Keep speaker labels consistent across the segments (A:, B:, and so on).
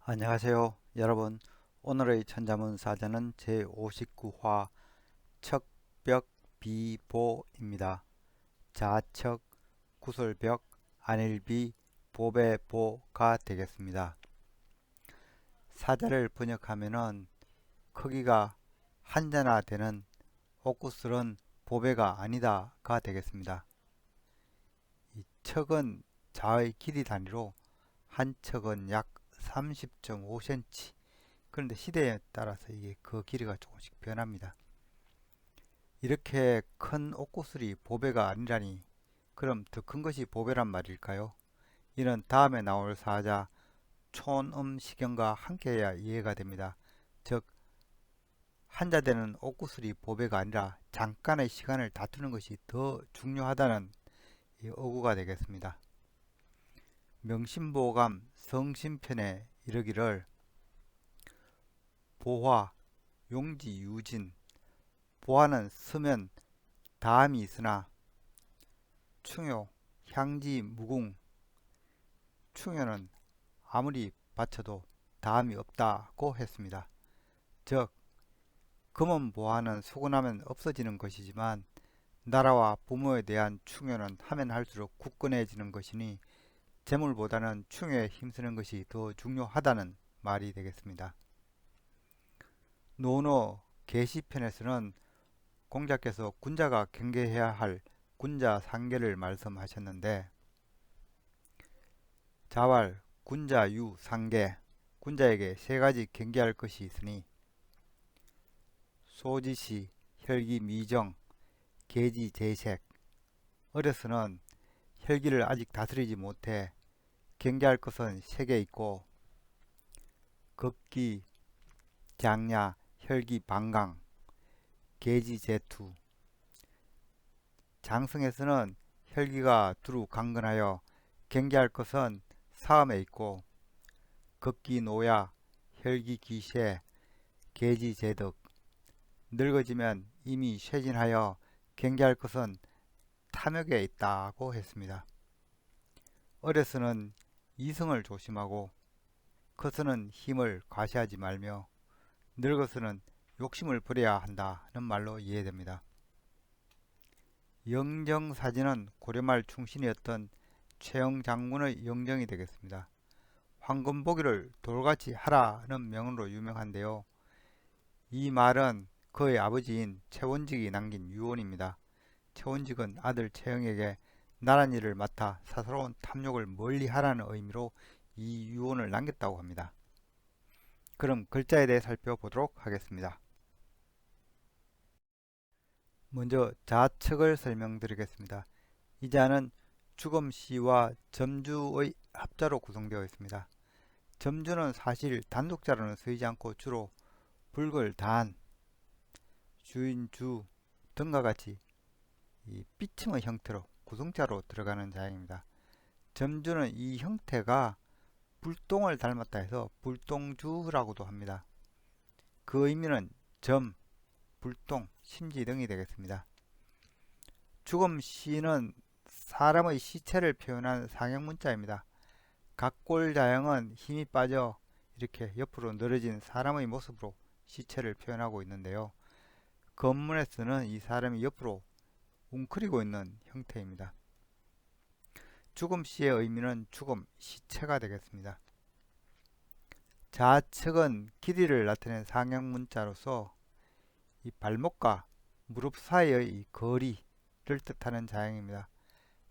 A: 안녕하세요. 여러분, 오늘의 천자문 사전은 제59화 척벽비보입니다. 자척, 구설벽, 안일비, 보배보가 되겠습니다. 사자를 번역하면은 크기가 한자나 되는 옥구슬은 보배가 아니다가 되겠습니다. 이 척은 자의 길이 단위로 한 척은 약 30.5cm. 그런데 시대에 따라서 이게 그 길이가 조금씩 변합니다. 이렇게 큰 옥구슬이 보배가 아니라니 그럼 더 큰 것이 보배란 말일까요? 이는 다음에 나올 사자 촌음시경과 함께해야 이해가 됩니다. 즉 한자되는 옥구슬이 보배가 아니라 잠깐의 시간을 다투는 것이 더 중요하다는 이 어구가 되겠습니다. 명심보감 성심편에 이르기를 보화, 용지, 유진, 보화는 쓰면 다함이 있으나 충효, 향지, 무궁, 충효는 아무리 바쳐도 다함이 없다고 했습니다. 즉 금은 보화는 수고나면 없어지는 것이지만 나라와 부모에 대한 충효는 하면 할수록 굳건해지는 것이니 재물보다는 충효에 힘쓰는 것이 더 중요하다는 말이 되겠습니다. 논어 계시편에서는 공자께서 군자가 경계해야 할 군자 상계를 말씀하셨는데 자왈, 군자, 유, 상계 군자에게 세 가지 경계할 것이 있으니 소지시, 혈기, 미정, 계지, 재색 어려서는 혈기를 아직 다스리지 못해 경계할 것은 세 개 있고 급기, 장야, 혈기, 방강, 계지, 재투 장성에서는 혈기가 두루 강건하여 경계할 것은 사음에 있고 급기 노야, 혈기 기세, 계지 제덕 늙어지면 이미 쇠진하여 경계할 것은 탐욕에 있다고 했습니다. 어려서는 이성을 조심하고 커서는 힘을 과시하지 말며 늙어서는 욕심을 버려야 한다는 말로 이해됩니다. 영정사진은 고려말 충신이었던 최영 장군의 영정이 되겠습니다. 황금보기를 돌같이 하라는 명언으로 유명한데요. 이 말은 그의 아버지인 최원직이 남긴 유언입니다. 최원직은 아들 최영에게 나랏일을 맡아 사사로운 탐욕을 멀리하라는 의미로 이 유언을 남겼다고 합니다. 그럼 글자에 대해 살펴보도록 하겠습니다. 먼저 자측을 설명드리겠습니다. 이 자는 주검시와 점주의 합자로 구성되어 있습니다. 점주는 사실 단독자로는 쓰이지 않고 주로 불글, 단, 주인, 주 등과 같이 이 삐침의 형태로 구성자로 들어가는 자입니다. 점주는 이 형태가 불똥을 닮았다 해서 불똥주라고도 합니다. 그 의미는 점, 불똥, 심지 등이 되겠습니다. 주검시는 사람의 시체를 표현한 상형문자입니다. 각골자형은 힘이 빠져 이렇게 옆으로 늘어진 사람의 모습으로 시체를 표현하고 있는데요. 건문에 쓰는 이 사람이 옆으로 웅크리고 있는 형태입니다. 죽음시의 의미는 죽음, 시체가 되겠습니다. 좌측은 길이를 나타낸 상형문자로서 이 발목과 무릎 사이의 이 거리를 뜻하는 자형입니다.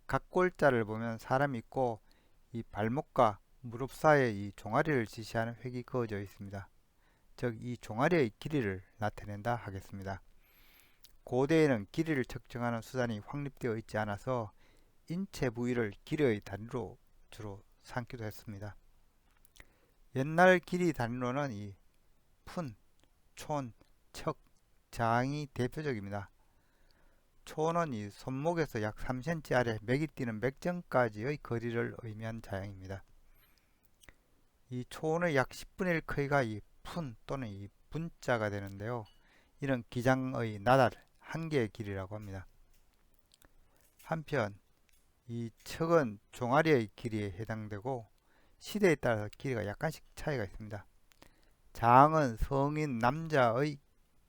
A: 각골자를 보면 사람이 있고 이 발목과 무릎 사이에 이 종아리를 지시하는 획이 그어져 있습니다. 즉 이 종아리의 길이를 나타낸다 하겠습니다. 고대에는 길이를 측정하는 수단이 확립되어 있지 않아서 인체 부위를 길이의 단위로 주로 삼기도 했습니다. 옛날 길이 단위로는 이 푼, 촌, 척, 장이 대표적입니다. 촌은 이 손목에서 약 3cm 아래 맥이 뛰는 맥점까지의 거리를 의미한 자형입니다. 이 촌의 약 10분의 1 크기가 이 푼 또는 이 분자가 되는데요. 이는 기장의 나달 한 개의 길이라고 합니다. 한편 이 척은 종아리의 길이에 해당되고 시대에 따라서 길이가 약간씩 차이가 있습니다. 장은 성인 남자의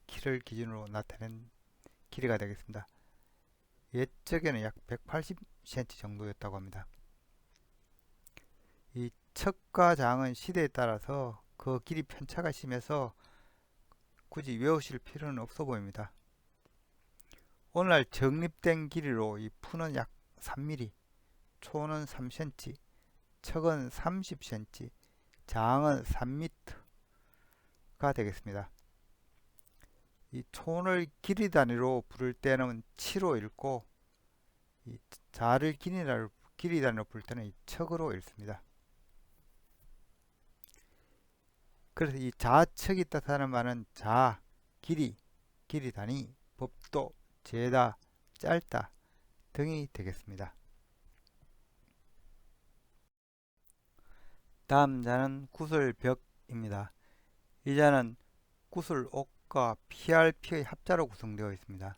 A: 키를 기준으로 나타낸 길이가 되겠습니다. 옛적에는 약 180cm 정도였다고 합니다. 이 척과 장은 시대에 따라서 그 길이 편차가 심해서 굳이 외우실 필요는 없어 보입니다. 오늘날 정립된 길이로 이 푸는 약 3mm, 초는 3cm, 척은 30cm, 장은 3m가 되겠습니다. 이 촌을 길이 단위로 부를 때는 치로 읽고 이 자를 길이 단위로 부를 때는 이 척으로 읽습니다. 그래서 이 자척이 뜻하는 말은 자, 길이, 길이 단위, 법도, 재다, 짧다 등이 되겠습니다. 다음 자는 구슬벽입니다. 이 자는 구슬옥과 PRP의 합자로 구성되어 있습니다.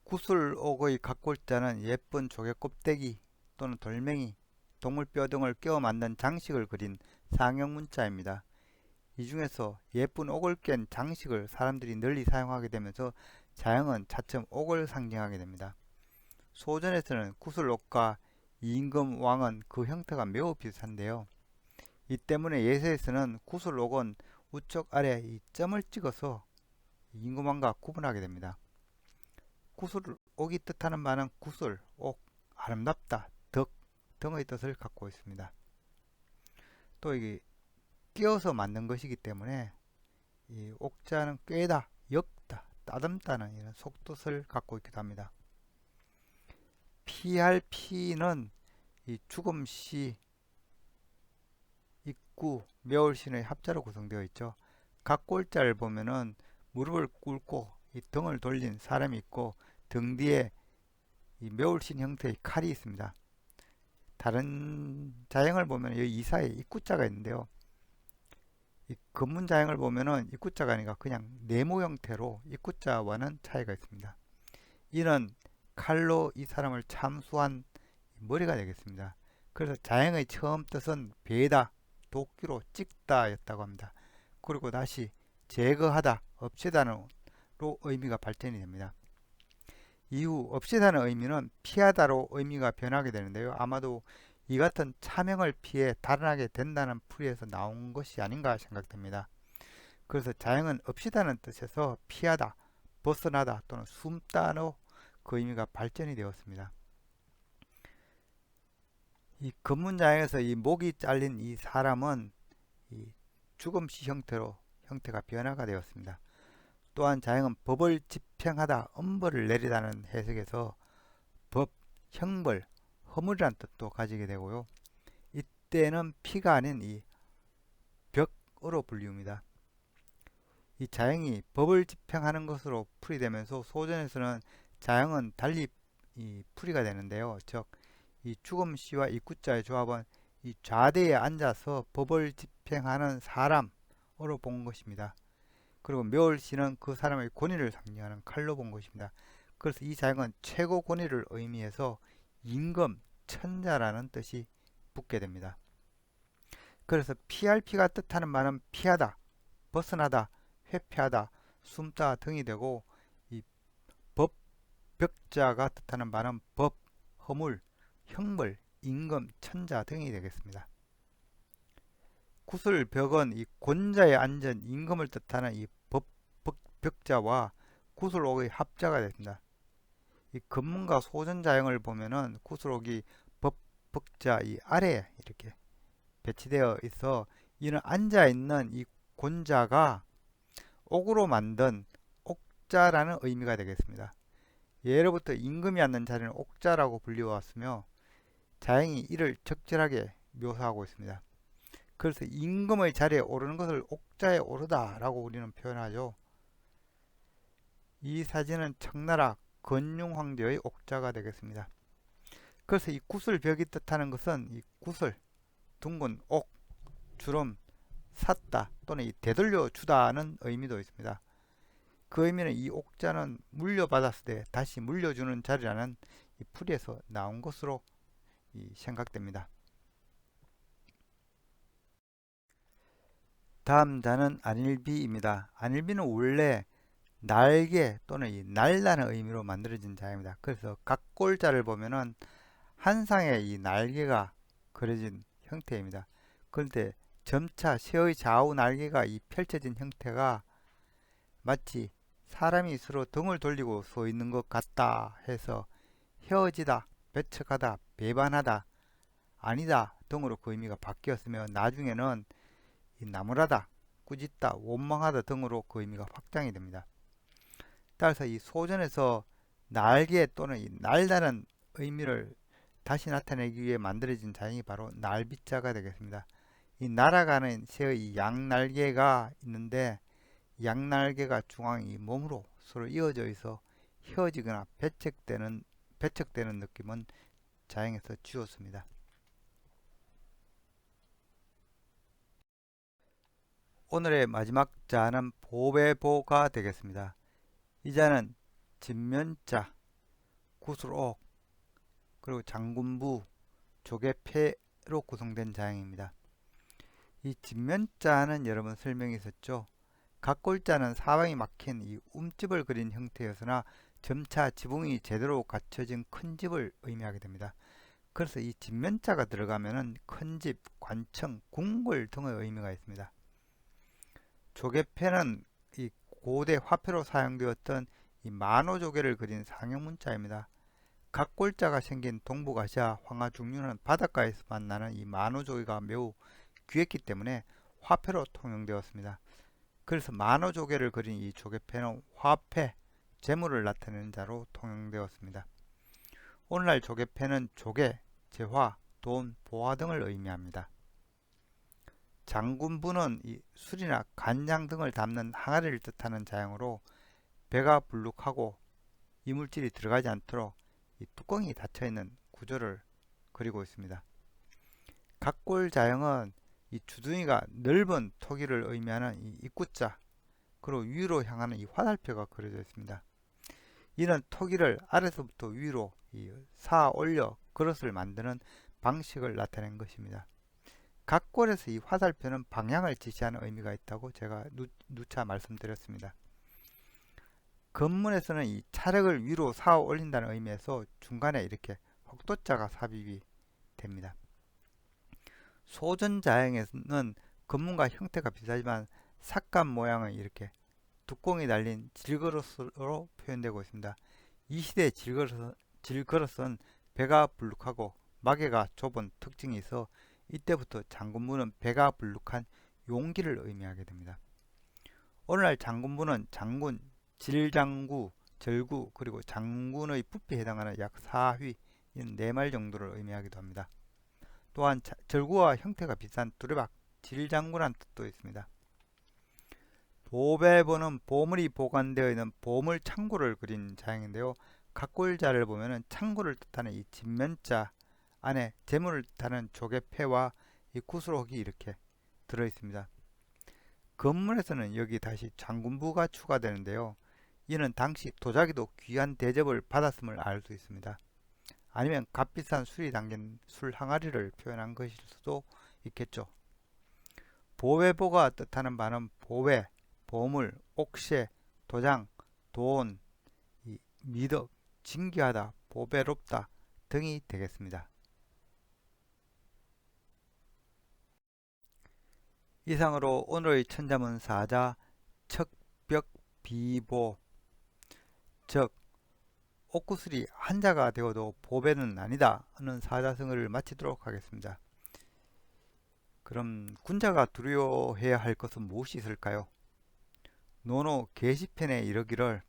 A: 구슬옥의 각골자는 예쁜 조개 껍데기 또는 돌멩이, 동물뼈 등을 끼워 만든 장식을 그린 상형 문자입니다. 이 중에서 예쁜 옥을 깬 장식을 사람들이 널리 사용하게 되면서 자형은 차츰 옥을 상징하게 됩니다. 소전에서는 구슬옥과 임금 왕은 그 형태가 매우 비슷한데요. 이 때문에 예서에서는 구슬옥은 우측 아래 이 점을 찍어서 임금왕과 구분하게 됩니다. 구슬옥이 뜻하는 말은 구슬, 옥, 아름답다, 덕 등의 뜻을 갖고 있습니다. 또 이게 끼워서 만든 것이기 때문에 이 옥자는 꿰다, 엮다, 따듬다는 이런 속뜻을 갖고 있기도 합니다. PRP는 이 죽음시, 입구, 매울신의 합자로 구성되어 있죠. 각골자를 보면은 무릎을 꿇고 이 등을 돌린 사람이 있고 등 뒤에 이 매울신 형태의 칼이 있습니다. 다른 자형을 보면 여기 이사에 입구자가 있는데요. 이 금문자형을 보면은 입구자가 아니라 그냥 네모 형태로 입구자와는 차이가 있습니다. 이는 칼로 이 사람을 참수한 머리가 되겠습니다. 그래서 자형의 처음 뜻은 베다, 도끼로 찍다 였다고 합니다. 그리고 다시 제거하다, 없애다로 의미가 발전이 됩니다. 이후 없애다는 의미는 피하다로 의미가 변하게 되는데요. 아마도 이 같은 차명을 피해 달아나게 된다는 풀이에서 나온 것이 아닌가 생각됩니다. 그래서 자형은 없이다는 뜻에서 피하다, 벗어나다 또는 숨다로 그 의미가 발전이 되었습니다. 이 금문자형에서 이 목이 잘린 이 사람은 이 죽음시 형태가 변화가 되었습니다. 또한 자형은 법을 집행하다, 엄벌을 내리다는 해석에서 법, 형벌, 허물이라는 뜻도 가지게 되고요. 이때는 피가 아닌 이 벽으로 불리웁니다. 이 자형이 법을 집행하는 것으로 풀이되면서 소전에서는 자형은 달리 이 풀이가 되는데요. 즉, 이 죽음시와 입구자의 조합은 이 좌대에 앉아서 법을 집행하는 사람으로 본 것입니다. 그리고 묘월시는 그 사람의 권위를 상징하는 칼로 본 것입니다. 그래서 이 자형은 최고 권위를 의미해서 임금, 천자라는 뜻이 붙게 됩니다. 그래서 PRP가 뜻하는 말은 피하다, 벗어나다, 회피하다, 숨다 등이 되고 이 법, 벽자가 뜻하는 말은 법, 허물, 형벌, 임금, 천자 등이 되겠습니다. 구슬벽은 이 권자에 앉은 임금을 뜻하는 이 벽자와 구슬옥의 합자가 됩니다. 이 금문과 소전자형을 보면은 구슬옥이 벽자 이 아래에 이렇게 배치되어 있어 이는 앉아 있는 이 권자가 옥으로 만든 옥자라는 의미가 되겠습니다. 예로부터 임금이 앉는 자리는 옥자라고 불리워왔으며 자형이 이를 적절하게 묘사하고 있습니다. 그래서 임금의 자리에 오르는 것을 옥자에 오르다 라고 우리는 표현하죠. 이 사진은 청나라 건융황제의 옥자가 되겠습니다. 그래서 이 구슬벽이 뜻하는 것은 이 구슬, 둥근 옥, 주름, 샀다 또는 이 되돌려 주다는 의미도 있습니다. 그 의미는 이 옥자는 물려받았을 때 다시 물려주는 자리라는 이 풀이에서 나온 것으로 생각됩니다. 다음 자는 안일비입니다. 안일비는 원래 날개 또는 이 날다는 의미로 만들어진 자입니다. 그래서 각골자를 보면은 한 쌍의 이 날개가 그려진 형태입니다. 그런데 점차 새의 좌우 날개가 이 펼쳐진 형태가 마치 사람이 서로 등을 돌리고 서 있는 것 같다 해서 헤어지다, 배척하다, 배반하다, 아니다 등으로 그 의미가 바뀌었으며 나중에는 이 나무라다, 꾸짖다, 원망하다 등으로 그 의미가 확장이 됩니다. 따라서 이 소전에서 날개 또는 이 날다는 의미를 다시 나타내기 위해 만들어진 자형이 바로 날비자가 되겠습니다. 이 날아가는 새의 양날개가 있는데 양날개가 중앙이 몸으로 서로 이어져 있어 헤어지거나 배척되는 느낌은 자형에서 주었습니다. 오늘의 마지막 자는 보배보가 되겠습니다. 이 자는 진면자, 구슬옥, 그리고 장군부, 조개패로 구성된 자형입니다. 이 진면자는 여러분 설명이 있었죠. 각골자는 사방이 막힌 이 움집을 그린 형태였으나 점차 지붕이 제대로 갖춰진 큰 집을 의미하게 됩니다. 그래서 이 진면자가 들어가면은 큰 집, 관청, 궁궐 등의 의미가 있습니다. 조개패는 이 고대 화폐로 사용되었던 이 만호조개를 그린 상형문자입니다. 각골자가 생긴 동북아시아 황하중류는 바닷가에서만 나는 이 만호조개가 매우 귀했기 때문에 화폐로 통용되었습니다. 그래서 만호조개를 그린 이 조개패는 화폐, 재물을 나타내는 자로 통용되었습니다. 오늘날 조개패는 조개, 재화, 돈, 보화 등을 의미합니다. 장군부는 이 술이나 간장 등을 담는 항아리를 뜻하는 자형으로 배가 불룩하고 이물질이 들어가지 않도록 이 뚜껑이 닫혀있는 구조를 그리고 있습니다. 각골 자형은 이 주둥이가 넓은 토기를 의미하는 이 입구자, 그리고 위로 향하는 이 화살표가 그려져 있습니다. 이는 토기를 아래서부터 위로 쌓아 올려 그릇을 만드는 방식을 나타낸 것입니다. 각골에서 이 화살표는 방향을 지시하는 의미가 있다고 제가 누차 말씀드렸습니다. 건문에서는 이 차력을 위로 쌓아 올린다는 의미에서 중간에 이렇게 혹도자가 삽입이 됩니다. 소전자형에서는 건문과 형태가 비슷하지만 삭감 모양은 이렇게 뚜껑이 달린 질그릇으로 표현되고 있습니다. 이 시대의 질그릇은 배가 불룩하고 마개가 좁은 특징이 있어 이때부터 장군부는 배가 불룩한 용기를 의미하게 됩니다. 오늘날 장군부는 장군, 질장구, 절구, 그리고 장군의 부피에 해당하는 약 4휘, 4말 정도를 의미하기도 합니다. 또한 절구와 형태가 비슷한 두레박, 질장구란 뜻도 있습니다. 보배보는 보물이 보관되어 있는 보물 창고를 그린 자형인데요. 각골자를 보면은 창고를 뜻하는 이 진면자 안에 재물을 뜻하는 조개패와 이 구슬옥이 이렇게 들어 있습니다. 건문에서는 여기 다시 장군부가 추가되는데요. 이는 당시 도자기도 귀한 대접을 받았음을 알 수 있습니다. 아니면 값비싼 술이 담긴 술 항아리를 표현한 것일 수도 있겠죠. 보배보가 뜻하는 바는 보배, 보물, 옥새, 도장, 돈, 미덕, 진귀하다, 보배롭다 등이 되겠습니다. 이상으로 오늘의 천자문 사자 척벽비보, 즉 옥구슬이 한자가 되어도 보배는 아니다 하는 사자성어를 마치도록 하겠습니다. 그럼 군자가 두려워해야 할 것은 무엇이 있을까요? 노노 계시편에 이르기를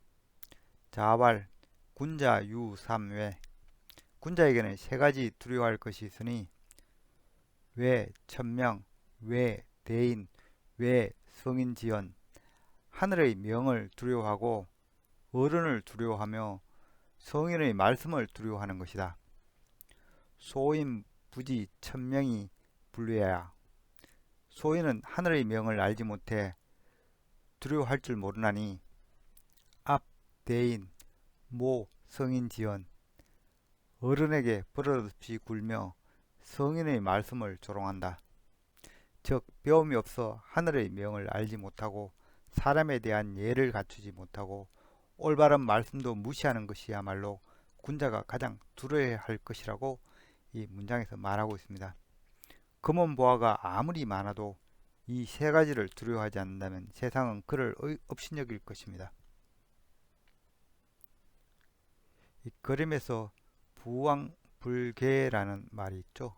A: 자왈 군자 유삼외, 군자에게는 세 가지 두려워할 것이 있으니 외 천명, 외 대인, 외 성인지연. 하늘의 명을 두려워하고 어른을 두려워하며 성인의 말씀을 두려워하는 것이다. 소인 부지 천명이 불뢰야. 소인은 하늘의 명을 알지 못해 두려워할 줄 모르나니 앞 대인, 모 성인지연. 어른에게 버릇없이 굴며 성인의 말씀을 조롱한다. 즉 배움이 없어 하늘의 명을 알지 못하고 사람에 대한 예를 갖추지 못하고 올바른 말씀도 무시하는 것이야말로 군자가 가장 두려워야 할 것이라고 이 문장에서 말하고 있습니다. 금은 보화가 아무리 많아도 이 세 가지를 두려워하지 않는다면 세상은 그를 업신여길 것입니다. 이 그림에서 부왕불개라는 말이 있죠.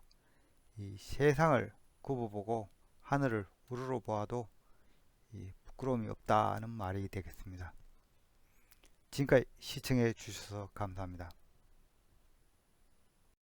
A: 이 세상을 굽어보고 하늘을 우러러 보아도 이 부끄러움이 없다는 말이 되겠습니다. 지금까지 시청해 주셔서 감사합니다.